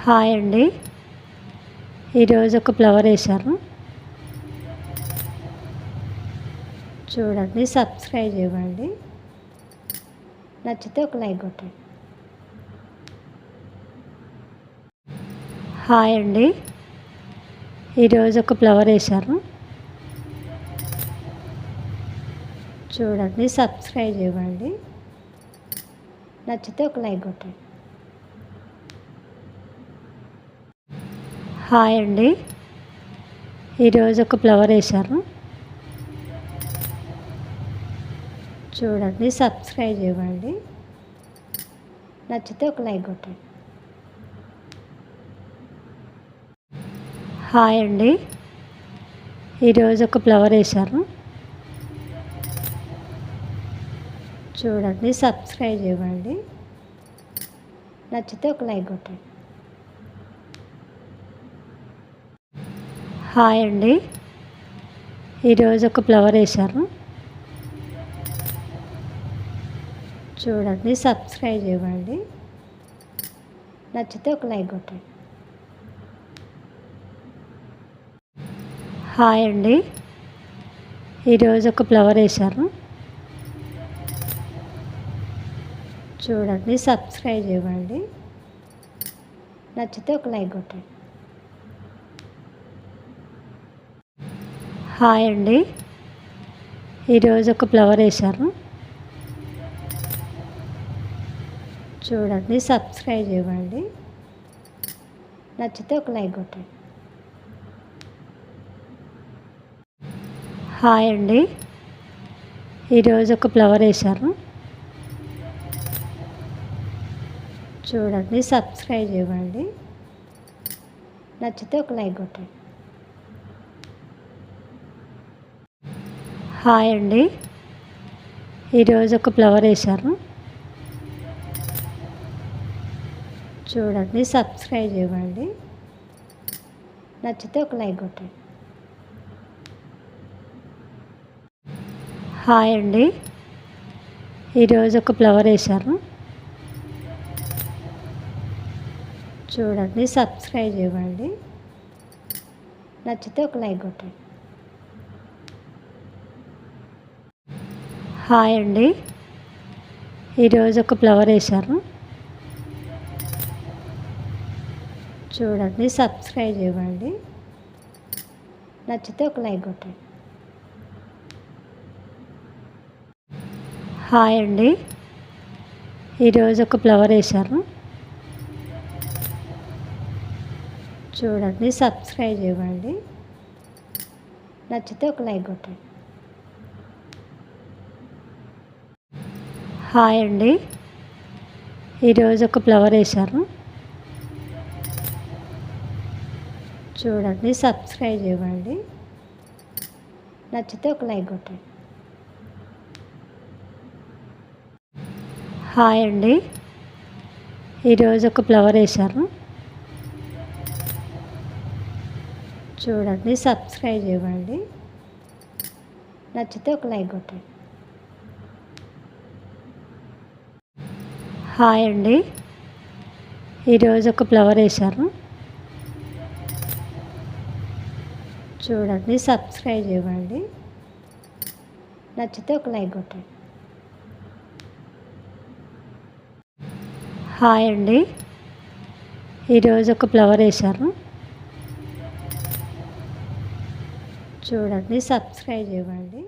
Hi అండి. ఈరోజు ఒక ఫ్లవర్ వేశాను, చూడండి. సబ్స్క్రైబ్ చేయండి, నచ్చితే ఒక లైక్ కొట్టండి. హాయ్ అండి. ఈరోజు ఒక ఫ్లవర్ వేశాను, చూడండి. సబ్స్క్రైబ్ చేయండి, నచ్చితే ఒక లైక్ కొట్టండి. హాయ్ అండి. ఈరోజు ఒక ఫ్లవర్ వేశాను, చూడండి. సబ్స్క్రైబ్ చేయండి, నచ్చితే ఒక లైక్ కొట్టండి. హాయ్ అండి. ఈరోజు ఒక ఫ్లవర్ వేశాను, చూడండి. సబ్స్క్రైబ్ చేయండి, నచ్చితే ఒక లైక్ కొట్టండి. హాయ్ అండి. ఈరోజు ఒక ఫ్లవర్ వేశాను, చూడండి. సబ్స్క్రైబ్ చేయండి, నచ్చితే ఒక లైక్ కొట్టండి. హాయ్ అండి. ఈరోజు ఒక ఫ్లవర్ వేశాను, చూడండి. సబ్స్క్రైబ్ చేయండి, నచ్చితే ఒక లైక్ కొట్టండి. హాయ్ అండి. ఈరోజు ఒక ఫ్లవర్ వేశాను, చూడండి. సబ్స్క్రైబ్ చేయండి, నచ్చితే ఒక లైక్ కొట్టండి. హాయ్ అండి. ఈరోజు ఒక ఫ్లవర్ వేశాను, చూడండి. సబ్స్క్రైబ్ చేయండి, నచ్చితే ఒక లైక్ కొట్టండి. హాయ్ అండి. ఈరోజు ఒక ఫ్లవర్ వేశాను, చూడండి. సబ్స్క్రైబ్ చేయండి, నచ్చితే ఒక లైక్ కొట్టండి. హాయ్ అండి. ఈరోజు ఒక ఫ్లవర్ వేశాను, చూడండి. సబ్స్క్రైబ్ చేయండి, నచ్చితే ఒక లైక్ కొట్టండి. హాయ్ అండి. ఈరోజు ఒక ఫ్లవర్ వేశాను, చూడండి. సబ్స్క్రైబ్ చేయండి, నచ్చితే ఒక లైక్ కొట్టండి. హాయ్ అండి. ఈరోజు ఒక ఫ్లవర్ వేశాను, చూడండి. సబ్స్క్రైబ్ చేయండి, నచ్చితే ఒక లైక్ కొట్టండి. హాయ్ అండి. ఈరోజు ఒక ఫ్లవర్ వేశాను, చూడండి. సబ్స్క్రైబ్ చేయండి, నచ్చితే ఒక లైక్ కొట్టండి. హాయ్ అండి. ఈరోజు ఒక ఫ్లవర్ వేశాను, చూడండి. సబ్స్క్రైబ్ చేయండి, నచ్చితే ఒక లైక్ కొట్టండి. హాయ్ అండి. ఈరోజు ఒక ఫ్లవర్ వేశాను, చూడండి. సబ్స్క్రైబ్ చేయండి, నచ్చితే ఒక లైక్ కొట్టండి. హాయ్ అండి. ఈరోజు ఒక ఫ్లవర్ వేశాను, చూడండి. సబ్స్క్రైబ్ చేయండి,